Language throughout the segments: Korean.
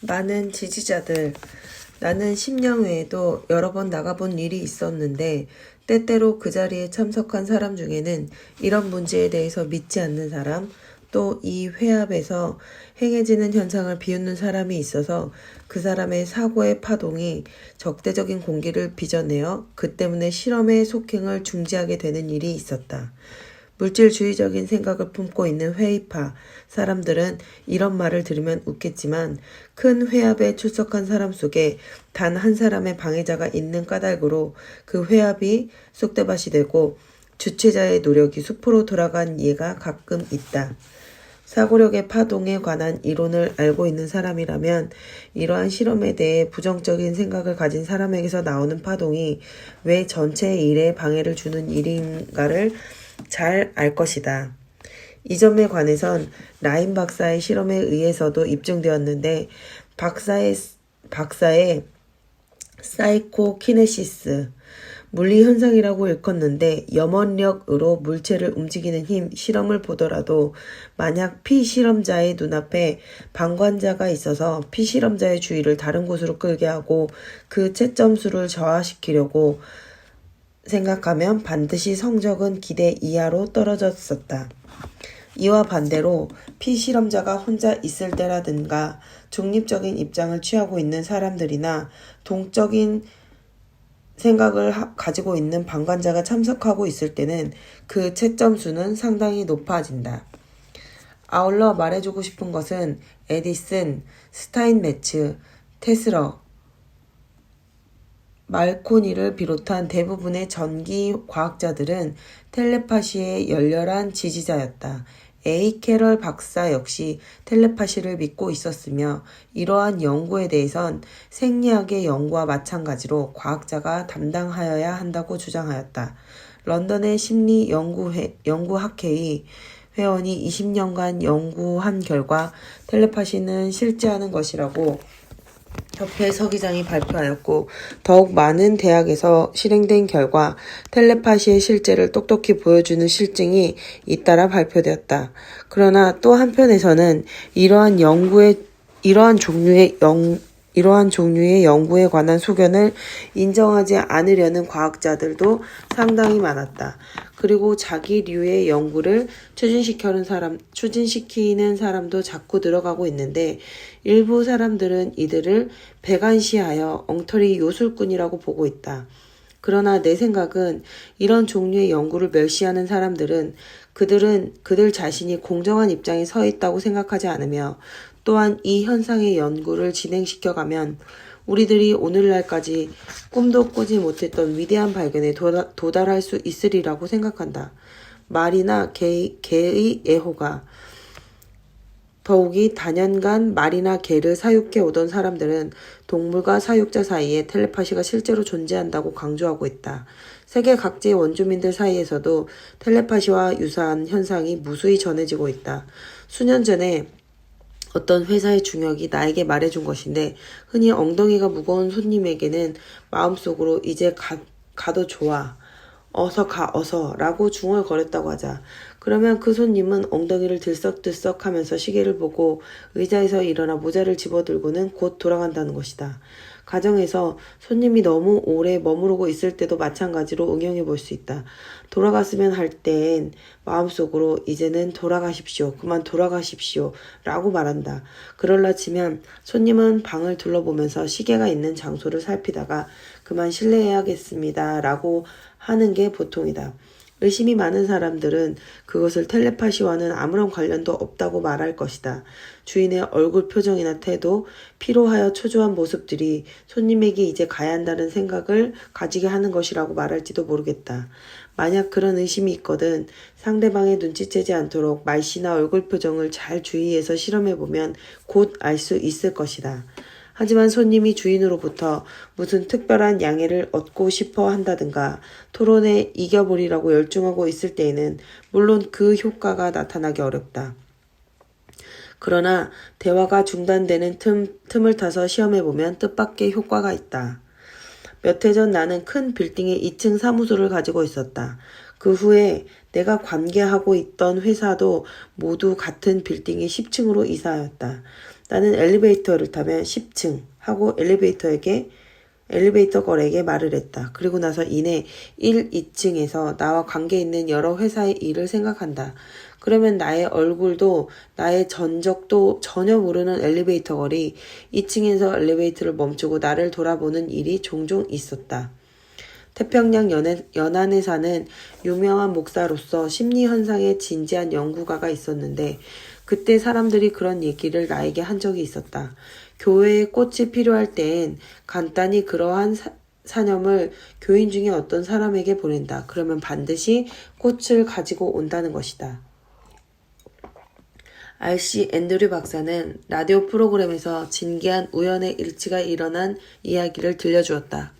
많은 지지자들, 나는 10년 외에도 여러 번 나가본 일이 있었는데 때때로 그 자리에 참석한 사람 중에는 이런 문제에 대해서 믿지 않는 사람, 또 이 회합에서 행해지는 현상을 비웃는 사람이 있어서 그 사람의 사고의 파동이 적대적인 공기를 빚어내어 그 때문에 실험의 속행을 중지하게 되는 일이 있었다. 물질주의적인 생각을 품고 있는 회의파 사람들은 이런 말을 들으면 웃겠지만 큰 회합에 출석한 사람 속에 단 한 사람의 방해자가 있는 까닭으로 그 회합이 쑥대밭이 되고 주최자의 노력이 수포로 돌아간 예가 가끔 있다. 사고력의 파동에 관한 이론을 알고 있는 사람이라면 이러한 실험에 대해 부정적인 생각을 가진 사람에게서 나오는 파동이 왜 전체 일에 방해를 주는 일인가를 잘 알 것이다. 이 점에 관해선 라인 박사의 실험에 의해서도 입증되었는데 박사의 사이코키네시스 물리 현상이라고 일컫는데 염원력으로 물체를 움직이는 힘 실험을 보더라도 만약 피실험자의 눈앞에 방관자가 있어서 피실험자의 주의를 다른 곳으로 끌게 하고 그 채점수를 저하시키려고 생각하면 반드시 성적은 기대 이하로 떨어졌었다. 이와 반대로 피실험자가 혼자 있을 때라든가 중립적인 입장을 취하고 있는 사람들이나 동적인 생각을 가지고 있는 방관자가 참석하고 있을 때는 그 채점수는 상당히 높아진다. 아울러 말해주고 싶은 것은 에디슨, 스타인메츠, 테슬러, 말코니를 비롯한 대부분의 전기 과학자들은 텔레파시의 열렬한 지지자였다. A. 캐럴 박사 역시 텔레파시를 믿고 있었으며 이러한 연구에 대해선 생리학의 연구와 마찬가지로 과학자가 담당하여야 한다고 주장하였다. 런던의 심리연구학회의 회원이 20년간 연구한 결과 텔레파시는 실제하는 것이라고 협회 서기장이 발표하였고 더욱 많은 대학에서 실행된 결과 텔레파시의 실제를 똑똑히 보여주는 실증이 잇따라 발표되었다. 그러나 또 한편에서는 이러한 종류의 연구에 관한 소견을 인정하지 않으려는 과학자들도 상당히 많았다. 그리고 자기류의 연구를 추진시키는 사람도 자꾸 늘어가고 있는데 일부 사람들은 이들을 배관시하여 엉터리 요술꾼이라고 보고 있다. 그러나 내 생각은 이런 종류의 연구를 멸시하는 사람들은 그들 자신이 공정한 입장에 서 있다고 생각하지 않으며 또한 이 현상의 연구를 진행시켜가면 우리들이 오늘날까지 꿈도 꾸지 못했던 위대한 발견에 도달할 수 있으리라고 생각한다. 말이나 개의 애호가 더욱이 단연간 말이나 개를 사육해 오던 사람들은 동물과 사육자 사이에 텔레파시가 실제로 존재한다고 강조하고 있다. 세계 각지의 원주민들 사이에서도 텔레파시와 유사한 현상이 무수히 전해지고 있다. 수년 전에 어떤 회사의 중역이 나에게 말해준 것인데 흔히 엉덩이가 무거운 손님에게는 마음속으로 이제 가도 좋아. 어서 가 어서 라고 중얼거렸다고 하자. 그러면 그 손님은 엉덩이를 들썩들썩 하면서 시계를 보고 의자에서 일어나 모자를 집어들고는 곧 돌아간다는 것이다. 가정에서 손님이 너무 오래 머무르고 있을 때도 마찬가지로 응용해 볼 수 있다. 돌아갔으면 할 땐 마음속으로 이제는 돌아가십시오. 그만 돌아가십시오. 라고 말한다. 그럴라 치면 손님은 방을 둘러보면서 시계가 있는 장소를 살피다가 그만 실례해야겠습니다. 라고 하는 게 보통이다. 의심이 많은 사람들은 그것을 텔레파시와는 아무런 관련도 없다고 말할 것이다. 주인의 얼굴 표정이나 태도, 피로하여 초조한 모습들이 손님에게 이제 가야 한다는 생각을 가지게 하는 것이라고 말할지도 모르겠다. 만약 그런 의심이 있거든 상대방의 눈치채지 않도록 말씨나 얼굴 표정을 잘 주의해서 실험해보면 곧 알 수 있을 것이다. 하지만 손님이 주인으로부터 무슨 특별한 양해를 얻고 싶어 한다든가 토론에 이겨버리라고 열중하고 있을 때에는 물론 그 효과가 나타나기 어렵다. 그러나 대화가 중단되는 틈을 타서 시험해보면 뜻밖의 효과가 있다. 몇 해 전 나는 큰 빌딩의 2층 사무소를 가지고 있었다. 그 후에 내가 관계하고 있던 회사도 모두 같은 빌딩의 10층으로 이사하였다. 나는 엘리베이터를 타면 10층 하고 엘리베이터 걸에게 말을 했다. 그리고 나서 이내 1, 2층에서 나와 관계 있는 여러 회사의 일을 생각한다. 그러면 나의 얼굴도 나의 전적도 전혀 모르는 엘리베이터 걸이 2층에서 엘리베이터를 멈추고 나를 돌아보는 일이 종종 있었다. 태평양 연안에 사는 유명한 목사로서 심리현상에 진지한 연구가가 있었는데 그때 사람들이 그런 얘기를 나에게 한 적이 있었다. 교회에 꽃이 필요할 때엔 간단히 그러한 사념을 교인 중에 어떤 사람에게 보낸다. 그러면 반드시 꽃을 가지고 온다는 것이다. R.C. 앤드류 박사는 라디오 프로그램에서 진기한 우연의 일치가 일어난 이야기를 들려주었다.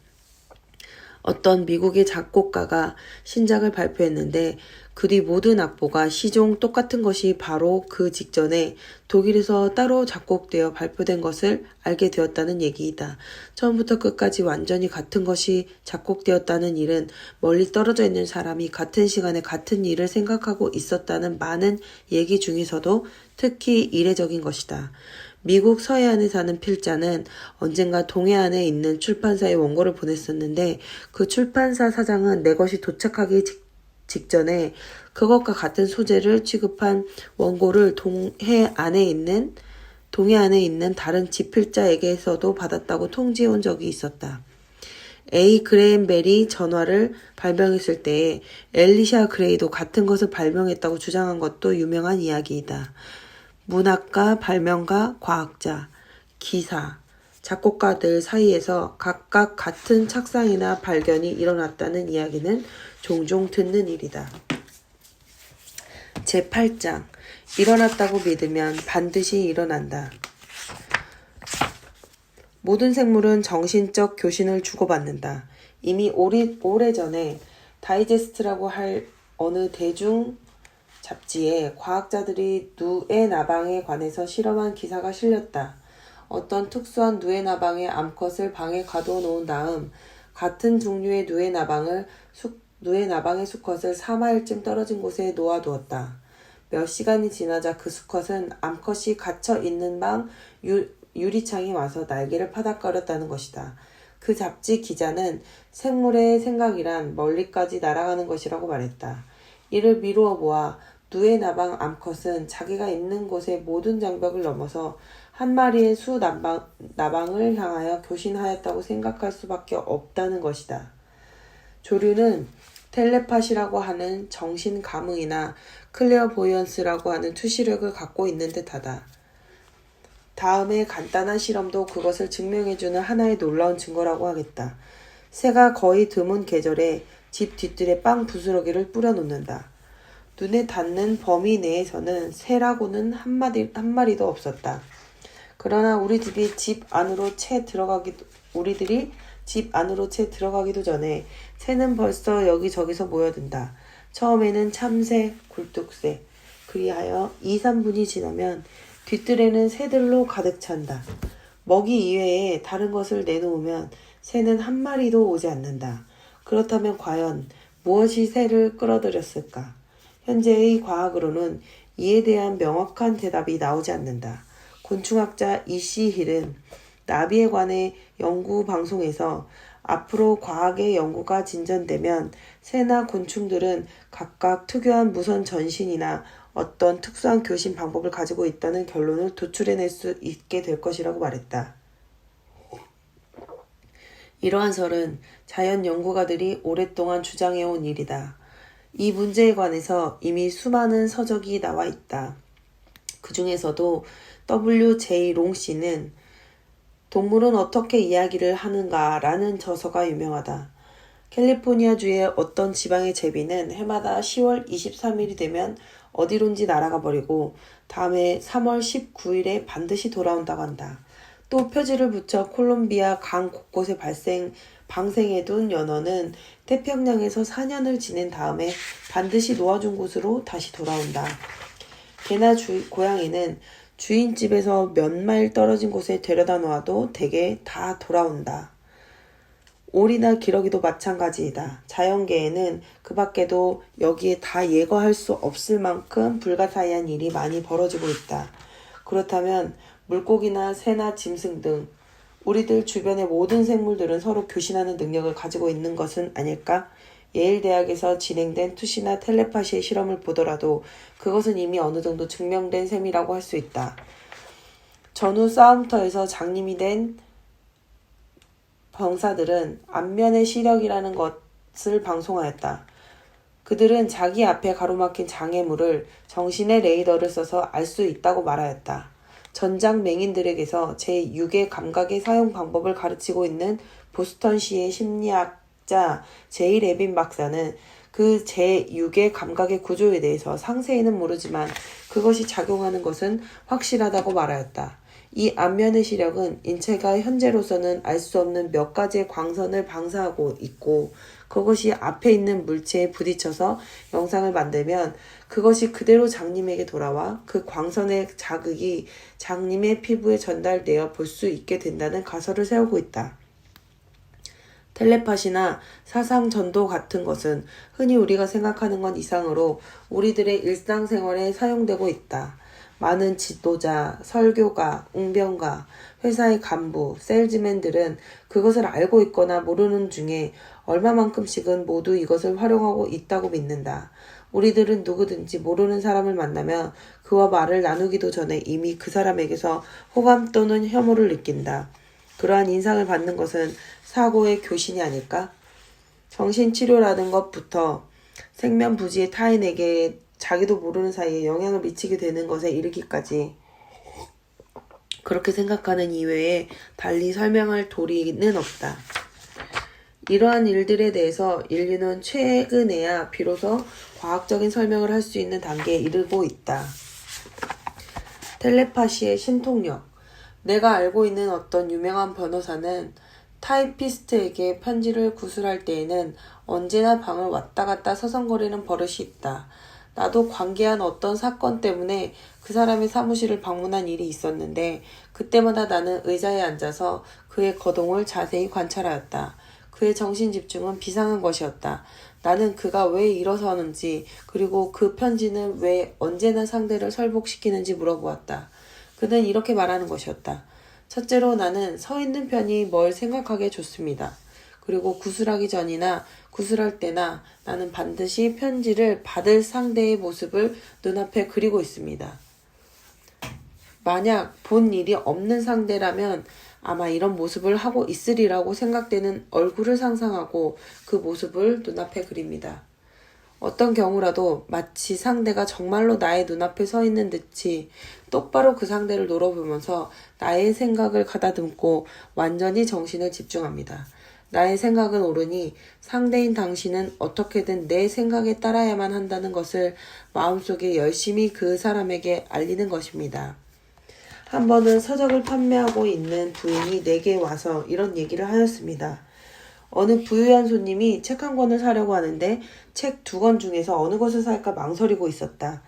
어떤 미국의 작곡가가 신작을 발표했는데 그 뒤 모든 악보가 시종 똑같은 것이 바로 그 직전에 독일에서 따로 작곡되어 발표된 것을 알게 되었다는 얘기이다. 처음부터 끝까지 완전히 같은 것이 작곡되었다는 일은 멀리 떨어져 있는 사람이 같은 시간에 같은 일을 생각하고 있었다는 많은 얘기 중에서도 특히 이례적인 것이다. 미국 서해안에 사는 필자는 언젠가 동해안에 있는 출판사에 원고를 보냈었는데 그 출판사 사장은 내 것이 도착하기 직전에 그것과 같은 소재를 취급한 원고를 동해안에 있는 다른 집필자에게서도 받았다고 통지해온 적이 있었다. A. 그레임 벨이 전화를 발명했을 때에 엘리샤 그레이도 같은 것을 발명했다고 주장한 것도 유명한 이야기이다. 문학가, 발명가, 과학자, 기사, 작곡가들 사이에서 각각 같은 착상이나 발견이 일어났다는 이야기는 종종 듣는 일이다. 제8장 일어났다고 믿으면 반드시 일어난다. 모든 생물은 정신적 교신을 주고받는다. 이미 오래전에 다이제스트라고 할 어느 대중 잡지에 과학자들이 누에 나방에 관해서 실험한 기사가 실렸다. 어떤 특수한 누에 나방의 암컷을 방에 가두어 놓은 다음 같은 종류의 누에 나방의 수컷을 4마일쯤 떨어진 곳에 놓아두었다. 몇 시간이 지나자 그 수컷은 암컷이 갇혀 있는 방 유리창에 와서 날개를 파닥거렸다는 것이다. 그 잡지 기자는 생물의 생각이란 멀리까지 날아가는 것이라고 말했다. 이를 미루어 보아 누에 나방 암컷은 자기가 있는 곳의 모든 장벽을 넘어서 한 마리의 수 나방을 향하여 교신하였다고 생각할 수밖에 없다는 것이다. 조류는 텔레파시라고 하는 정신 감흥이나 클레어보이언스라고 하는 투시력을 갖고 있는 듯하다. 다음에 간단한 실험도 그것을 증명해주는 하나의 놀라운 증거라고 하겠다. 새가 거의 드문 계절에 집 뒤뜰에 빵 부스러기를 뿌려놓는다. 눈에 닿는 범위 내에서는 새라고는 한 마리도 없었다. 그러나 우리들이 집 안으로 채 들어가기도 전에 새는 벌써 여기저기서 모여든다. 처음에는 참새, 굴뚝새, 그리하여 2, 3분이 지나면 뒤뜰에는 새들로 가득 찬다. 먹이 이외에 다른 것을 내놓으면 새는 한 마리도 오지 않는다. 그렇다면 과연 무엇이 새를 끌어들였을까? 현재의 과학으로는 이에 대한 명확한 대답이 나오지 않는다. 곤충학자 이씨 힐은 나비에 관해 연구 방송에서 앞으로 과학의 연구가 진전되면 새나 곤충들은 각각 특유한 무선 전신이나 어떤 특수한 교신 방법을 가지고 있다는 결론을 도출해낼 수 있게 될 것이라고 말했다. 이러한 설은 자연 연구가들이 오랫동안 주장해온 일이다. 이 문제에 관해서 이미 수많은 서적이 나와 있다. 그 중에서도 W.J. 롱씨는 동물은 어떻게 이야기를 하는가 라는 저서가 유명하다. 캘리포니아주의 어떤 지방의 제비는 해마다 10월 23일이 되면 어디론지 날아가 버리고 다음해 3월 19일에 반드시 돌아온다고 한다. 또 표지를 붙여 콜롬비아 강 곳곳에 방생해둔 연어는 태평양에서 4년을 지낸 다음에 반드시 놓아준 곳으로 다시 돌아온다. 개나 고양이는 주인집에서 몇 마일 떨어진 곳에 데려다 놓아도 대개 다 돌아온다. 오리나 기러기도 마찬가지이다. 자연계에는 그 밖에도 여기에 다 예거할 수 없을 만큼 불가사의한 일이 많이 벌어지고 있다. 그렇다면 물고기나 새나 짐승 등 우리들 주변의 모든 생물들은 서로 교신하는 능력을 가지고 있는 것은 아닐까? 예일 대학에서 진행된 투시나 텔레파시의 실험을 보더라도 그것은 이미 어느 정도 증명된 셈이라고 할 수 있다. 전후 싸움터에서 장님이 된 병사들은 안면의 시력이라는 것을 방송하였다. 그들은 자기 앞에 가로막힌 장애물을 정신의 레이더를 써서 알 수 있다고 말하였다. 전장 맹인들에게서 제6의 감각의 사용 방법을 가르치고 있는 보스턴시의 심리학자 제이 레빈 박사는 그 제6의 감각의 구조에 대해서 상세히는 모르지만 그것이 작용하는 것은 확실하다고 말하였다. 이 안면의 시력은 인체가 현재로서는 알 수 없는 몇 가지의 광선을 방사하고 있고 그것이 앞에 있는 물체에 부딪혀서 영상을 만들면 그것이 그대로 장님에게 돌아와 그 광선의 자극이 장님의 피부에 전달되어 볼 수 있게 된다는 가설을 세우고 있다. 텔레파시나 사상 전도 같은 것은 흔히 우리가 생각하는 것 이상으로 우리들의 일상생활에 사용되고 있다. 많은 지도자, 설교가, 웅변가, 회사의 간부, 세일즈맨들은 그것을 알고 있거나 모르는 중에 얼마만큼씩은 모두 이것을 활용하고 있다고 믿는다. 우리들은 누구든지 모르는 사람을 만나면 그와 말을 나누기도 전에 이미 그 사람에게서 호감 또는 혐오를 느낀다. 그러한 인상을 받는 것은 사고의 교신이 아닐까? 정신치료라는 것부터 생면부지의 타인에게 자기도 모르는 사이에 영향을 미치게 되는 것에 이르기까지 그렇게 생각하는 이외에 달리 설명할 도리는 없다. 이러한 일들에 대해서 인류는 최근에야 비로소 과학적인 설명을 할 수 있는 단계에 이르고 있다. 텔레파시의 신통력. 내가 알고 있는 어떤 유명한 변호사는 타이피스트에게 편지를 구술할 때에는 언제나 방을 왔다 갔다 서성거리는 버릇이 있다. 나도 관계한 어떤 사건 때문에 그 사람의 사무실을 방문한 일이 있었는데 그때마다 나는 의자에 앉아서 그의 거동을 자세히 관찰하였다. 그의 정신 집중은 비상한 것이었다. 나는 그가 왜 일어서는지 그리고 그 편지는 왜 언제나 상대를 설복시키는지 물어보았다. 그는 이렇게 말하는 것이었다. 첫째로 나는 서 있는 편이 뭘 생각하기에 좋습니다. 그리고 구술하기 전이나 구술할 때나 나는 반드시 편지를 받을 상대의 모습을 눈앞에 그리고 있습니다. 만약 본 일이 없는 상대라면 아마 이런 모습을 하고 있으리라고 생각되는 얼굴을 상상하고 그 모습을 눈앞에 그립니다. 어떤 경우라도 마치 상대가 정말로 나의 눈앞에 서 있는 듯이 똑바로 그 상대를 노려보면서 나의 생각을 가다듬고 완전히 정신을 집중합니다. 나의 생각은 옳으니 상대인 당신은 어떻게든 내 생각에 따라야만 한다는 것을 마음속에 열심히 그 사람에게 알리는 것입니다. 한 번은 서적을 판매하고 있는 부인이 내게 와서 이런 얘기를 하였습니다. 어느 부유한 손님이 책 한 권을 사려고 하는데 책 2권 중에서 어느 것을 살까 망설이고 있었다.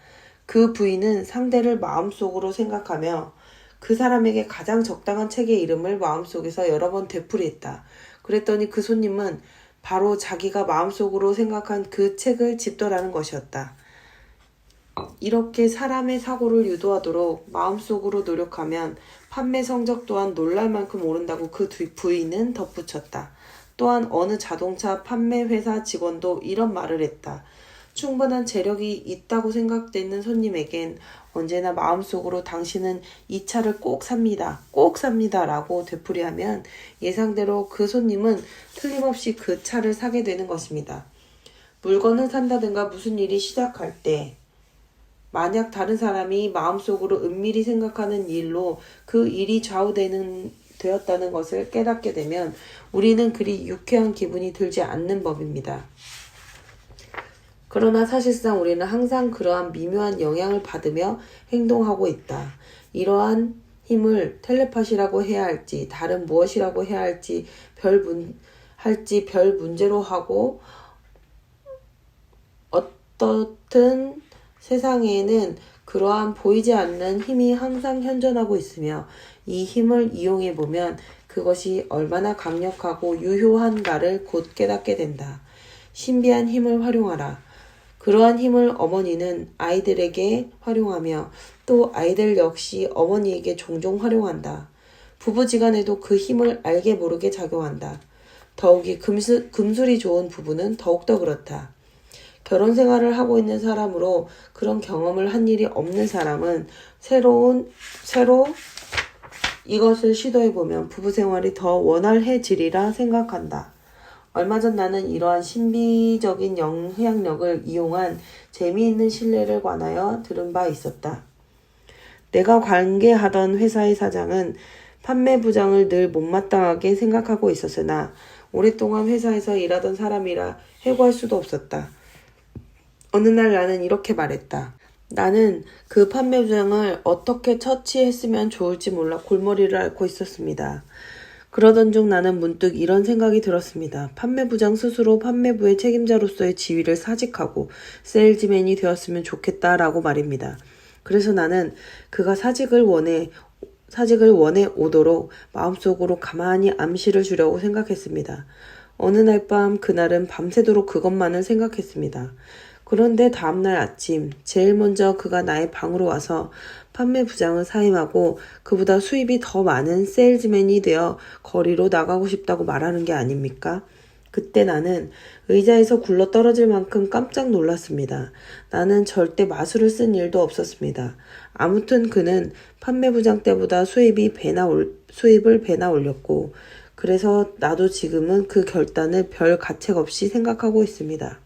그 부인은 상대를 마음속으로 생각하며 그 사람에게 가장 적당한 책의 이름을 마음속에서 여러 번 되풀이했다. 그랬더니 그 손님은 바로 자기가 마음속으로 생각한 그 책을 집더라는 것이었다. 이렇게 사람의 사고를 유도하도록 마음속으로 노력하면 판매 성적 또한 놀랄 만큼 오른다고 그 부인은 덧붙였다. 또한 어느 자동차 판매 회사 직원도 이런 말을 했다. 충분한 재력이 있다고 생각되는 손님에겐 언제나 마음속으로 당신은 이 차를 꼭 삽니다. 꼭 삽니다. 라고 되풀이하면 예상대로 그 손님은 틀림없이 그 차를 사게 되는 것입니다. 물건을 산다든가 무슨 일이 시작할 때 만약 다른 사람이 마음속으로 은밀히 생각하는 일로 그 일이 되었다는 것을 깨닫게 되면 우리는 그리 유쾌한 기분이 들지 않는 법입니다. 그러나 사실상 우리는 항상 그러한 미묘한 영향을 받으며 행동하고 있다. 이러한 힘을 텔레파시라고 해야 할지 다른 무엇이라고 해야 할지 별 문제로 하고 어떻든 세상에는 그러한 보이지 않는 힘이 항상 현존하고 있으며 이 힘을 이용해 보면 그것이 얼마나 강력하고 유효한가를 곧 깨닫게 된다. 신비한 힘을 활용하라. 그러한 힘을 어머니는 아이들에게 활용하며 또 아이들 역시 어머니에게 종종 활용한다. 부부지간에도 그 힘을 알게 모르게 작용한다. 더욱이 금술이 좋은 부부는 더욱더 그렇다. 결혼 생활을 하고 있는 사람으로 그런 경험을 한 일이 없는 사람은 새로 이것을 시도해보면 부부 생활이 더 원활해지리라 생각한다. 얼마 전 나는 이러한 신비적인 영향력을 이용한 재미있는 신뢰를 관하여 들은 바 있었다. 내가 관계하던 회사의 사장은 판매 부장을 늘 못마땅하게 생각하고 있었으나 오랫동안 회사에서 일하던 사람이라 해고할 수도 없었다. 어느 날 나는 이렇게 말했다. 나는 그 판매 부장을 어떻게 처치했으면 좋을지 몰라 골머리를 앓고 있었습니다. 그러던 중 나는 문득 이런 생각이 들었습니다. 판매부장 스스로 판매부의 책임자로서의 지위를 사직하고 세일즈맨이 되었으면 좋겠다라고 말입니다. 그래서 나는 그가 사직을 원해 오도록 마음속으로 가만히 암시를 주려고 생각했습니다. 어느 날 밤 그날은 밤새도록 그것만을 생각했습니다. 그런데 다음날 아침 제일 먼저 그가 나의 방으로 와서 판매 부장을 사임하고 그보다 수입이 더 많은 세일즈맨이 되어 거리로 나가고 싶다고 말하는 게 아닙니까? 그때 나는 의자에서 굴러 떨어질 만큼 깜짝 놀랐습니다. 나는 절대 마술을 쓴 일도 없었습니다. 아무튼 그는 판매 부장 때보다 수입을 배나 올렸고 그래서 나도 지금은 그 결단을 별 가책 없이 생각하고 있습니다.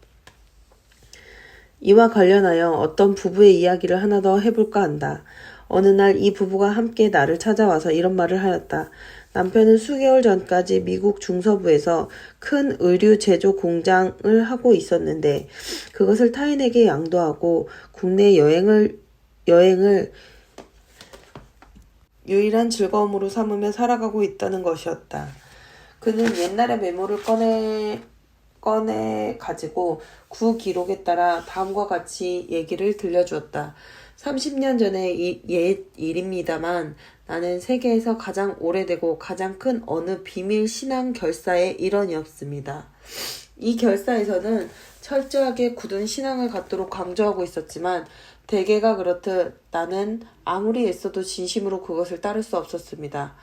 이와 관련하여 어떤 부부의 이야기를 하나 더 해볼까 한다. 어느 날 이 부부가 함께 나를 찾아와서 이런 말을 하였다. 남편은 수개월 전까지 미국 중서부에서 큰 의류 제조 공장을 하고 있었는데 그것을 타인에게 양도하고 국내 여행을 유일한 즐거움으로 삼으며 살아가고 있다는 것이었다. 그는 옛날의 메모를 꺼내 가지고 구 기록에 따라 다음과 같이 얘기를 들려주었다. 30년 전의 옛 일입니다만 나는 세계에서 가장 오래되고 가장 큰 어느 비밀 신앙 결사의 일원이었습니다. 이 결사에서는 철저하게 굳은 신앙을 갖도록 강조하고 있었지만 대개가 그렇듯 나는 아무리 애써도 진심으로 그것을 따를 수 없었습니다.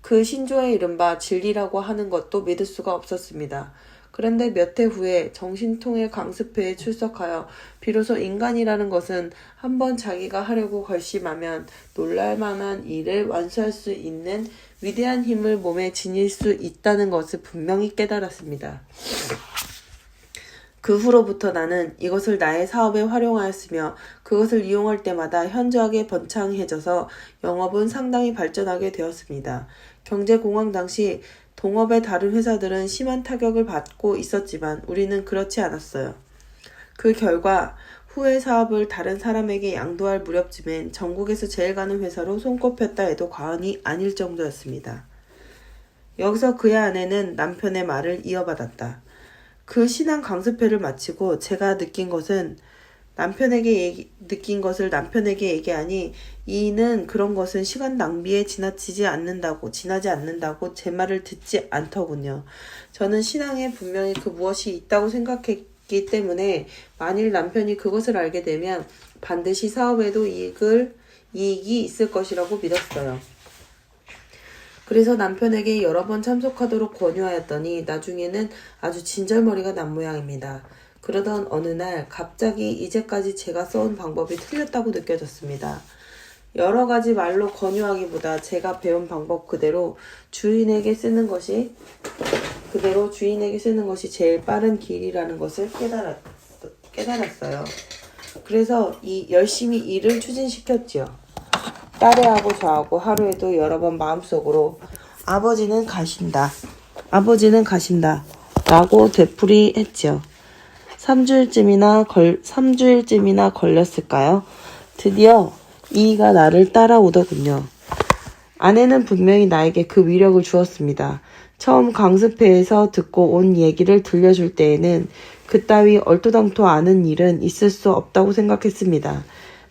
그 신조의 이른바 진리라고 하는 것도 믿을 수가 없었습니다. 그런데 몇 해 후에 정신통일 강습회에 출석하여 비로소 인간이라는 것은 한번 자기가 하려고 결심하면 놀랄만한 일을 완수할 수 있는 위대한 힘을 몸에 지닐 수 있다는 것을 분명히 깨달았습니다. 그 후로부터 나는 이것을 나의 사업에 활용하였으며 그것을 이용할 때마다 현저하게 번창해져서 영업은 상당히 발전하게 되었습니다. 경제공황 당시 동업의 다른 회사들은 심한 타격을 받고 있었지만 우리는 그렇지 않았어요. 그 결과 후의 사업을 다른 사람에게 양도할 무렵쯤엔 전국에서 제일 가는 회사로 손꼽혔다 해도 과언이 아닐 정도였습니다. 여기서 그의 아내는 남편의 말을 이어받았다. 그 신앙 강습회를 마치고 제가 느낀 것을 남편에게 얘기하니 이는 그런 것은 시간 낭비에 지나지 않는다고 제 말을 듣지 않더군요. 저는 신앙에 분명히 그 무엇이 있다고 생각했기 때문에 만일 남편이 그것을 알게 되면 반드시 사업에도 이익이 있을 것이라고 믿었어요. 그래서 남편에게 여러 번 참석하도록 권유하였더니 나중에는 아주 진절머리가 난 모양입니다. 그러던 어느 날 갑자기 이제까지 제가 써온 방법이 틀렸다고 느껴졌습니다. 여러 가지 말로 권유하기보다 제가 배운 방법 그대로 주인에게 쓰는 것이 제일 빠른 길이라는 것을 깨달았어요. 그래서 열심히 일을 추진시켰지요. 딸애하고 저하고 하루에도 여러 번 마음속으로 아버지는 가신다 라고 되풀이했지요. 3주일쯤이나 걸렸을까요? 드디어 이가 나를 따라오더군요. 아내는 분명히 나에게 그 위력을 주었습니다. 처음 강습회에서 듣고 온 얘기를 들려줄 때에는 그따위 얼토당토 않은 일은 있을 수 없다고 생각했습니다.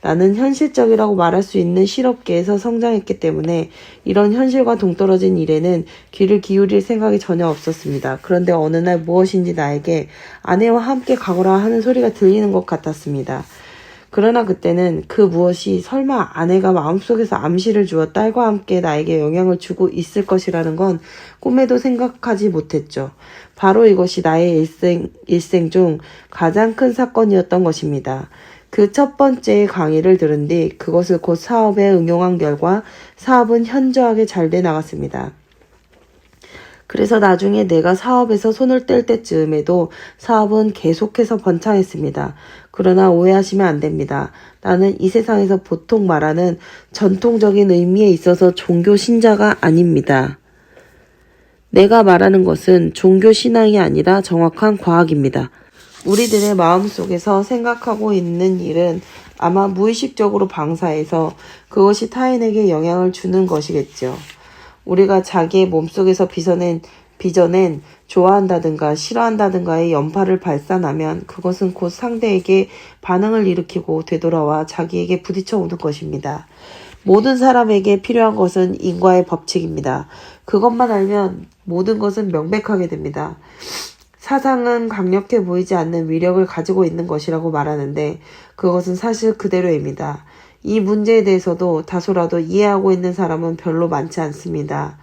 나는 현실적이라고 말할 수 있는 실업계에서 성장했기 때문에 이런 현실과 동떨어진 일에는 귀를 기울일 생각이 전혀 없었습니다. 그런데 어느 날 무엇인지 나에게 아내와 함께 가거라 하는 소리가 들리는 것 같았습니다. 그러나 그때는 그 무엇이 설마 아내가 마음속에서 암시를 주어 딸과 함께 나에게 영향을 주고 있을 것이라는 건 꿈에도 생각하지 못했죠. 바로 이것이 나의 일생 중 가장 큰 사건이었던 것입니다. 그 첫 번째 강의를 들은 뒤 그것을 곧 사업에 응용한 결과 사업은 현저하게 잘 돼 나갔습니다. 그래서 나중에 내가 사업에서 손을 뗄 때쯤에도 사업은 계속해서 번창했습니다. 그러나 오해하시면 안 됩니다. 나는 이 세상에서 보통 말하는 전통적인 의미에 있어서 종교 신자가 아닙니다. 내가 말하는 것은 종교 신앙이 아니라 정확한 과학입니다. 우리들의 마음속에서 생각하고 있는 일은 아마 무의식적으로 방사해서 그것이 타인에게 영향을 주는 것이겠죠. 우리가 자기의 몸속에서 빚어낸 좋아한다든가 싫어한다든가의 연파를 발산하면 그것은 곧 상대에게 반응을 일으키고 되돌아와 자기에게 부딪혀 오는 것입니다. 모든 사람에게 필요한 것은 인과의 법칙입니다. 그것만 알면 모든 것은 명백하게 됩니다. 사상은 강력해 보이지 않는 위력을 가지고 있는 것이라고 말하는데 그것은 사실 그대로입니다. 이 문제에 대해서도 다소라도 이해하고 있는 사람은 별로 많지 않습니다.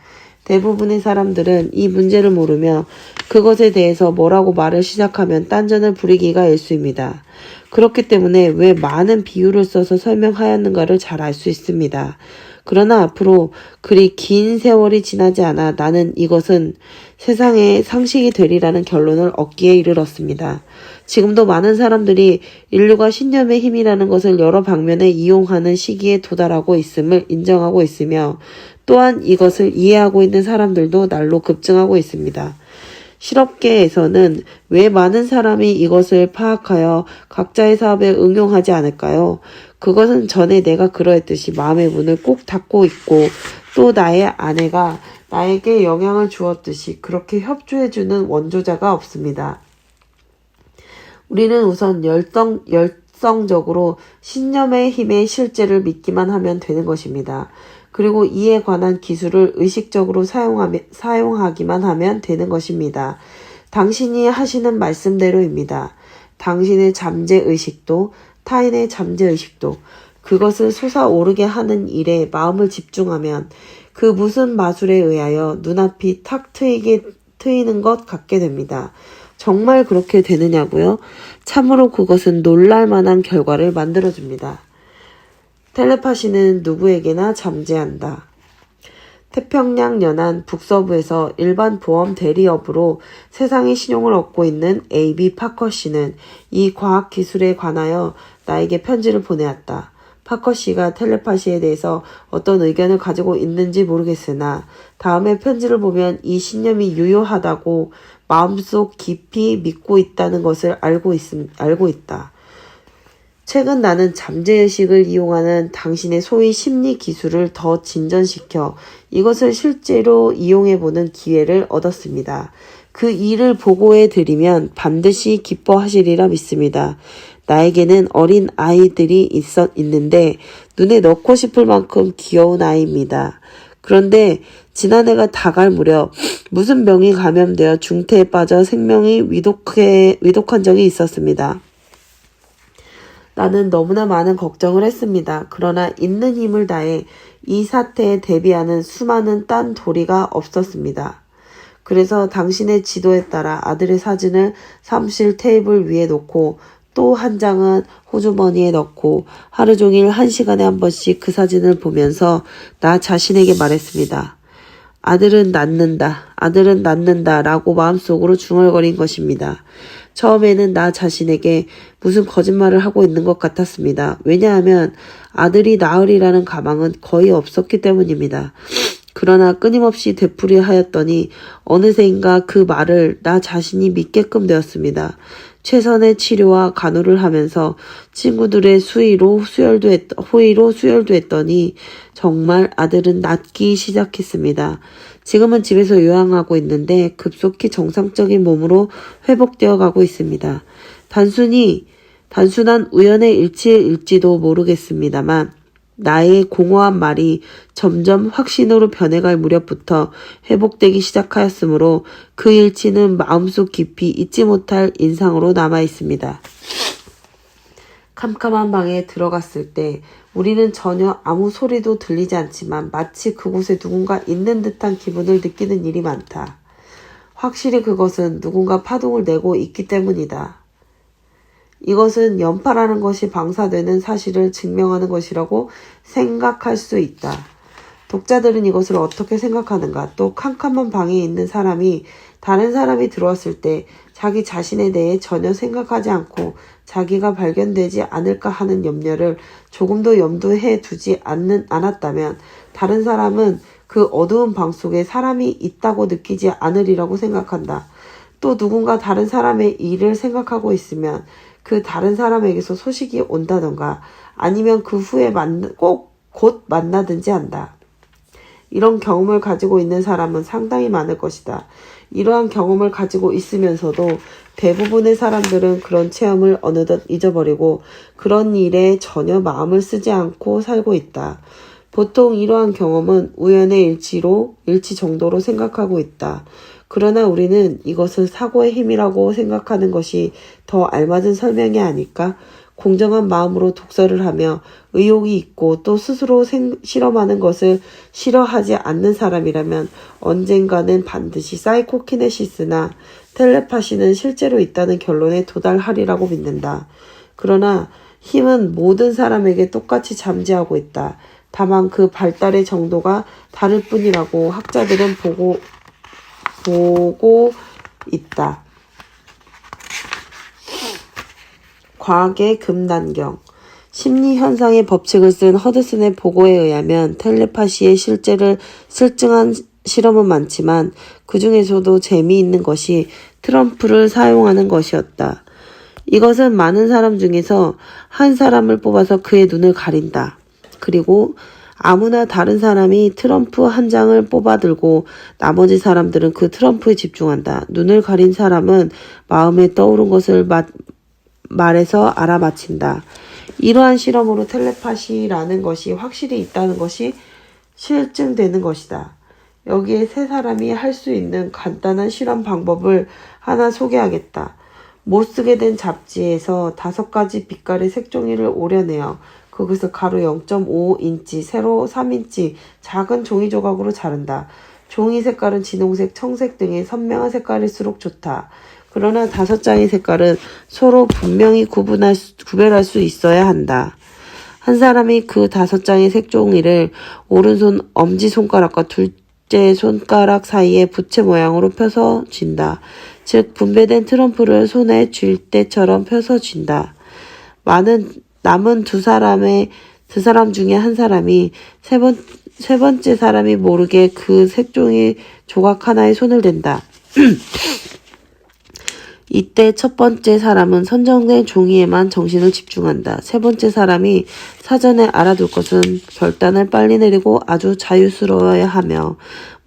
대부분의 사람들은 이 문제를 모르며 그것에 대해서 뭐라고 말을 시작하면 딴전을 부리기가 일쑤입니다. 그렇기 때문에 왜 많은 비유를 써서 설명하였는가를 잘 알 수 있습니다. 그러나 앞으로 그리 긴 세월이 지나지 않아 나는 이것은 세상의 상식이 되리라는 결론을 얻기에 이르렀습니다. 지금도 많은 사람들이 인류가 신념의 힘이라는 것을 여러 방면에 이용하는 시기에 도달하고 있음을 인정하고 있으며 또한 이것을 이해하고 있는 사람들도 날로 급증하고 있습니다. 실업계에서는 왜 많은 사람이 이것을 파악하여 각자의 사업에 응용하지 않을까요? 그것은 전에 내가 그러했듯이 마음의 문을 꼭 닫고 있고 또 나의 아내가 나에게 영향을 주었듯이 그렇게 협조해주는 원조자가 없습니다. 우리는 우선 열성적으로 신념의 힘의 실제를 믿기만 하면 되는 것입니다. 그리고 이에 관한 기술을 의식적으로 사용하기만 하면 되는 것입니다. 당신이 하시는 말씀대로입니다. 당신의 잠재의식도 타인의 잠재의식도 그것을 솟아오르게 하는 일에 마음을 집중하면 그 무슨 마술에 의하여 눈앞이 탁 트이는 것 같게 됩니다. 정말 그렇게 되느냐고요? 참으로 그것은 놀랄만한 결과를 만들어줍니다. 텔레파시는 누구에게나 잠재한다. 태평양 연안 북서부에서 일반 보험 대리업으로 세상의 신용을 얻고 있는 A.B. 파커 씨는 이 과학 기술에 관하여 나에게 편지를 보내왔다. 파커 씨가 텔레파시에 대해서 어떤 의견을 가지고 있는지 모르겠으나 다음에 편지를 보면 이 신념이 유효하다고 마음속 깊이 믿고 있다는 것을 알고 있다. 최근 나는 잠재의식을 이용하는 당신의 소위 심리 기술을 더 진전시켜 이것을 실제로 이용해보는 기회를 얻었습니다. 그 일을 보고해 드리면 반드시 기뻐하시리라 믿습니다. 나에게는 어린 아이들이 있는데 눈에 넣고 싶을 만큼 귀여운 아이입니다. 그런데 지난해가 다 갈 무렵 무슨 병이 감염되어 중태에 빠져 생명이 위독한 적이 있었습니다. 나는 너무나 많은 걱정을 했습니다. 그러나 있는 힘을 다해 이 사태에 대비하는 수많은 딴 도리가 없었습니다. 그래서 당신의 지도에 따라 아들의 사진을 사무실 테이블 위에 놓고 또 한 장은 호주머니에 넣고 하루 종일 1시간에 한 번씩 그 사진을 보면서 나 자신에게 말했습니다. 아들은 낳는다 라고 마음속으로 중얼거린 것입니다. 처음에는 나 자신에게 무슨 거짓말을 하고 있는 것 같았습니다. 왜냐하면 아들이 낳으리라는 가망은 거의 없었기 때문입니다. 그러나 끊임없이 되풀이하였더니 어느새인가 그 말을 나 자신이 믿게끔 되었습니다. 최선의 치료와 간호를 하면서 친구들의 호의로 수혈도 했더니 정말 아들은 낫기 시작했습니다. 지금은 집에서 요양하고 있는데 급속히 정상적인 몸으로 회복되어 가고 있습니다. 단순히 단순한 우연의 일치일지도 모르겠습니다만 나의 공허한 말이 점점 확신으로 변해갈 무렵부터 회복되기 시작하였으므로 그 일치는 마음속 깊이 잊지 못할 인상으로 남아 있습니다. 캄캄한 방에 들어갔을 때 우리는 전혀 아무 소리도 들리지 않지만 마치 그곳에 누군가 있는 듯한 기분을 느끼는 일이 많다. 확실히 그것은 누군가 파동을 내고 있기 때문이다. 이것은 연파라는 것이 방사되는 사실을 증명하는 것이라고 생각할 수 있다. 독자들은 이것을 어떻게 생각하는가? 또 캄캄한 방에 있는 사람이 다른 사람이 들어왔을 때 자기 자신에 대해 전혀 생각하지 않고 자기가 발견되지 않을까 하는 염려를 조금도 염두해 두지 않았다면 다른 사람은 그 어두운 방 속에 사람이 있다고 느끼지 않으리라고 생각한다. 또 누군가 다른 사람의 일을 생각하고 있으면 그 다른 사람에게서 소식이 온다던가 아니면 그 후에 곧 만나든지 한다. 이런 경험을 가지고 있는 사람은 상당히 많을 것이다. 이러한 경험을 가지고 있으면서도 대부분의 사람들은 그런 체험을 어느덧 잊어버리고 그런 일에 전혀 마음을 쓰지 않고 살고 있다. 보통 이러한 경험은 우연의 일치 정도로 생각하고 있다. 그러나 우리는 이것을 사고의 힘이라고 생각하는 것이 더 알맞은 설명이 아닐까? 공정한 마음으로 독서를 하며 의욕이 있고 또 스스로 실험하는 것을 싫어하지 않는 사람이라면 언젠가는 반드시 사이코키네시스나 텔레파시는 실제로 있다는 결론에 도달하리라고 믿는다. 그러나 힘은 모든 사람에게 똑같이 잠재하고 있다. 다만 그 발달의 정도가 다를 뿐이라고 학자들은 보고 있다. 과학의 금단경. 심리현상의 법칙을 쓴 허드슨의 보고에 의하면 텔레파시의 실제를 실증한 실험은 많지만 그 중에서도 재미있는 것이 트럼프를 사용하는 것이었다. 이것은 많은 사람 중에서 한 사람을 뽑아서 그의 눈을 가린다. 그리고 아무나 다른 사람이 트럼프 한 장을 뽑아들고 나머지 사람들은 그 트럼프에 집중한다. 눈을 가린 사람은 마음에 떠오른 것을 말해서 알아맞힌다. 이러한 실험으로 텔레파시라는 것이 확실히 있다는 것이 실증되는 것이다. 여기에 세 사람이 할 수 있는 간단한 실험 방법을 하나 소개하겠다. 못 쓰게 된 잡지에서 5가지 빛깔의 색종이를 오려내어 그것을 가로 0.5인치, 세로 3인치 작은 종이 조각으로 자른다. 종이 색깔은 진홍색, 청색 등의 선명한 색깔일수록 좋다. 그러나 5장의 색깔은 서로 분명히 구별할 수 있어야 한다. 한 사람이 그 5장의 색종이를 오른손 엄지손가락과 둘째 손가락 사이에 부채 모양으로 펴서 쥔다. 즉 분배된 트럼프를 손에 쥘 때처럼 펴서 쥔다. 남은 두 사람 중에 한 사람이 세 번째 사람이 모르게 그 색종이 조각 하나에 손을 댄다. 이때 첫 번째 사람은 선정된 종이에만 정신을 집중한다. 세 번째 사람이 사전에 알아둘 것은 결단을 빨리 내리고 아주 자유스러워야 하며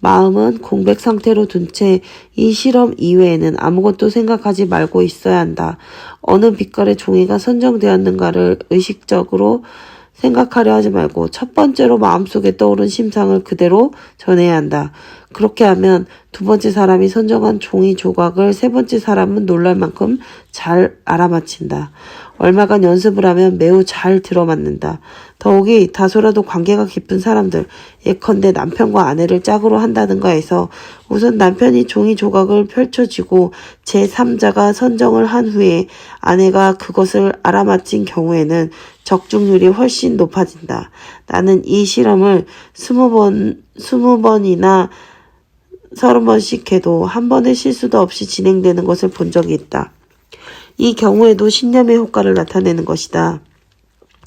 마음은 공백 상태로 둔 채 이 실험 이외에는 아무것도 생각하지 말고 있어야 한다. 어느 빛깔의 종이가 선정되었는가를 의식적으로 생각하려 하지 말고 첫 번째로 마음속에 떠오른 심상을 그대로 전해야 한다. 그렇게 하면 두 번째 사람이 선정한 종이 조각을 세 번째 사람은 놀랄 만큼 잘 알아맞힌다. 얼마간 연습을 하면 매우 잘 들어맞는다. 더욱이 다소라도 관계가 깊은 사람들, 예컨대 남편과 아내를 짝으로 한다든가 해서 우선 남편이 종이 조각을 펼쳐쥐고 제3자가 선정을 한 후에 아내가 그것을 알아맞힌 경우에는 적중률이 훨씬 높아진다. 나는 이 실험을 20번이나 30번씩 해도 한 번의 실수도 없이 진행되는 것을 본 적이 있다. 이 경우에도 신념의 효과를 나타내는 것이다.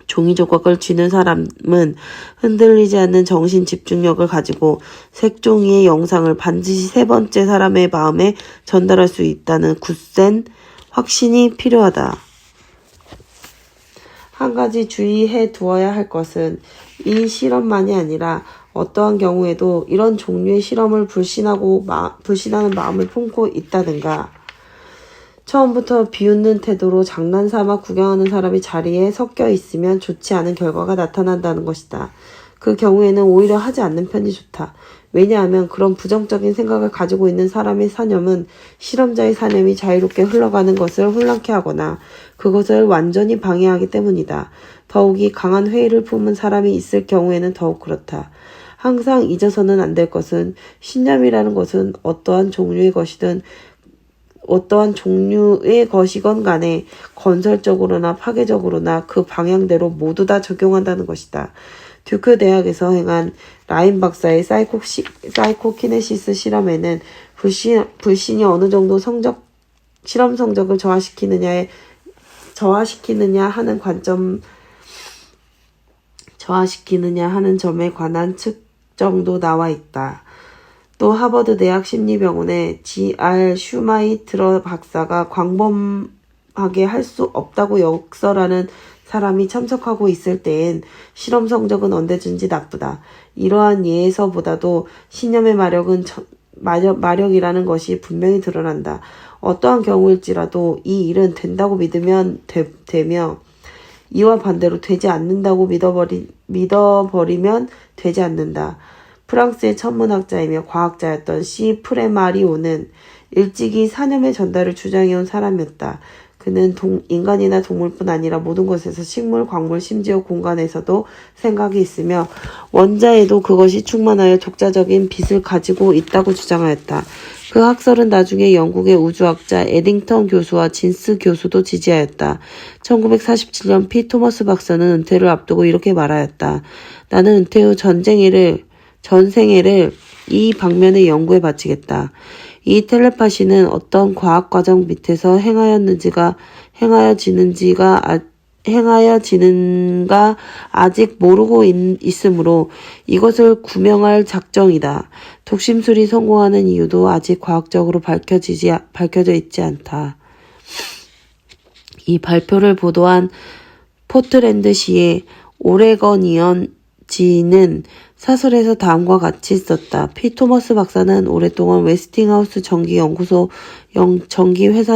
종이 조각을 쥐는 사람은 흔들리지 않는 정신 집중력을 가지고 색종이의 영상을 반드시 세 번째 사람의 마음에 전달할 수 있다는 굳센 확신이 필요하다. 한 가지 주의해 두어야 할 것은 이 실험만이 아니라 어떠한 경우에도 이런 종류의 실험을 불신하는 마음을 품고 있다든가 처음부터 비웃는 태도로 장난삼아 구경하는 사람이 자리에 섞여 있으면 좋지 않은 결과가 나타난다는 것이다. 그 경우에는 오히려 하지 않는 편이 좋다. 왜냐하면 그런 부정적인 생각을 가지고 있는 사람의 사념은 실험자의 사념이 자유롭게 흘러가는 것을 혼란케 하거나 그것을 완전히 방해하기 때문이다. 더욱이 강한 회의를 품은 사람이 있을 경우에는 더욱 그렇다. 항상 잊어서는 안 될 것은 신념이라는 것은 어떠한 종류의 것이건 간에 건설적으로나 파괴적으로나 그 방향대로 모두 다 적용한다는 것이다. 듀크 대학에서 행한 라인 박사의 사이코키네시스 실험에는 불신이 어느 정도 실험 성적을 저하시키느냐 하는 점에 관한 측정도 나와 있다. 또 하버드 대학 심리병원의 G.R. 슈마이트러 박사가 광범하게 할 수 없다고 역설하는 사람이 참석하고 있을 때엔 실험 성적은 언제든지 나쁘다. 이러한 예에서보다도 신념의 마력이라는 것이 분명히 드러난다. 어떠한 경우일지라도 이 일은 된다고 믿으면 되며 이와 반대로 되지 않는다고 믿어버리면 되지 않는다. 프랑스의 천문학자이며 과학자였던 C. 프레마리오는 일찍이 사념의 전달을 주장해온 사람이었다. 그는 인간이나 동물뿐 아니라 모든 것에서 식물, 광물, 심지어 공간에서도 생각이 있으며 원자에도 그것이 충만하여 독자적인 빛을 가지고 있다고 주장하였다. 그 학설은 나중에 영국의 우주학자 에딩턴 교수와 진스 교수도 지지하였다. 1947년 피 토머스 박사는 은퇴를 앞두고 이렇게 말하였다. 나는 은퇴 후 전생애를 이 방면의 연구에 바치겠다. 이 텔레파시는 어떤 과학과정 밑에서 행하여지는가 아직 모르고 있으므로 이것을 구명할 작정이다. 독심술이 성공하는 이유도 아직 과학적으로 밝혀져 있지 않다. 이 발표를 보도한 포트랜드시의 오레거니언 지는 사설에서 다음과 같이 썼다. 피 토머스 박사는 오랫동안 웨스팅하우스 전기회사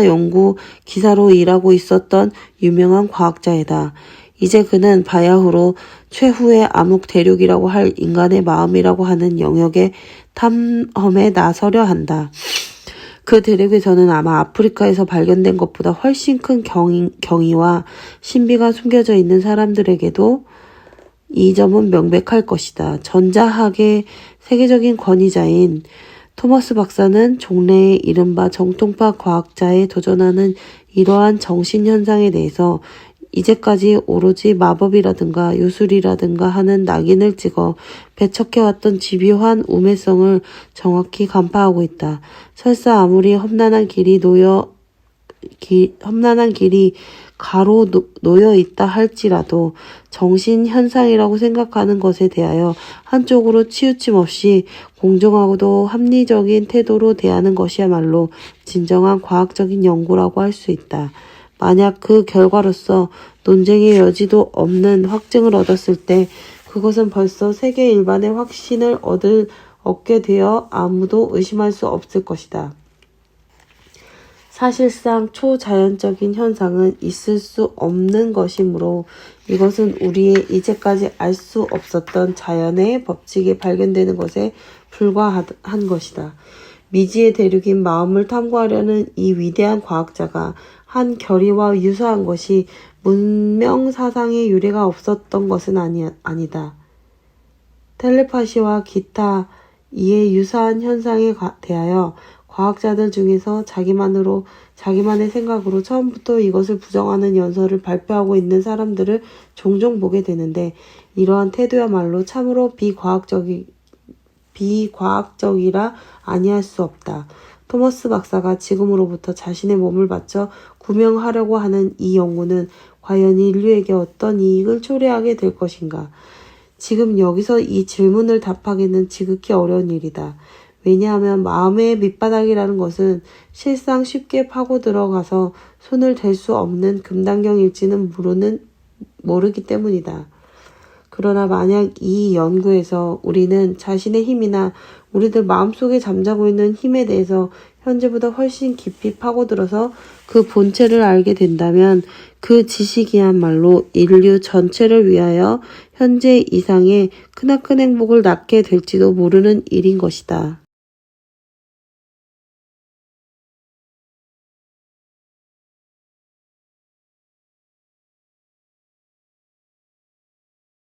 연구 기사로 일하고 있었던 유명한 과학자이다. 이제 그는 바야흐로 최후의 암흑 대륙이라고 할 인간의 마음이라고 하는 영역의 탐험에 나서려 한다. 그 대륙에서는 아마 아프리카에서 발견된 것보다 훨씬 큰 경이와 신비가 숨겨져 있는 사람들에게도 이 점은 명백할 것이다. 전자학의 세계적인 권위자인 토머스 박사는 종래의 이른바 정통파 과학자에 도전하는 이러한 정신현상에 대해서 이제까지 오로지 마법이라든가 요술이라든가 하는 낙인을 찍어 배척해왔던 집요한 우매성을 정확히 간파하고 있다. 설사 아무리 험난한 길이 가로 놓여 있다 할지라도 정신현상이라고 생각하는 것에 대하여 한쪽으로 치우침 없이 공정하고도 합리적인 태도로 대하는 것이야말로 진정한 과학적인 연구라고 할 수 있다. 만약 그 결과로서 논쟁의 여지도 없는 확증을 얻었을 때 그것은 벌써 세계 일반의 확신을 얻게 되어 아무도 의심할 수 없을 것이다. 사실상 초자연적인 현상은 있을 수 없는 것이므로 이것은 우리의 이제까지 알 수 없었던 자연의 법칙이 발견되는 것에 불과한 것이다. 미지의 대륙인 마음을 탐구하려는 이 위대한 과학자가 한 결의와 유사한 것이 문명 사상에 유례가 없었던 것은 아니다. 텔레파시와 기타 이에 유사한 현상에 대하여 과학자들 중에서 자기만의 생각으로 처음부터 이것을 부정하는 연설을 발표하고 있는 사람들을 종종 보게 되는데 이러한 태도야말로 참으로 비과학적이라 아니할 수 없다. 토머스 박사가 지금으로부터 자신의 몸을 바쳐 구명하려고 하는 이 연구는 과연 인류에게 어떤 이익을 초래하게 될 것인가? 지금 여기서 이 질문을 답하기는 지극히 어려운 일이다. 왜냐하면 마음의 밑바닥이라는 것은 실상 쉽게 파고 들어가서 손을 댈 수 없는 금단경일지는 모르기 때문이다. 그러나 만약 이 연구에서 우리는 자신의 힘이나 우리들 마음속에 잠자고 있는 힘에 대해서 현재보다 훨씬 깊이 파고들어서 그 본체를 알게 된다면 그 지식이야말로 인류 전체를 위하여 현재 이상의 크나큰 행복을 낳게 될지도 모르는 일인 것이다.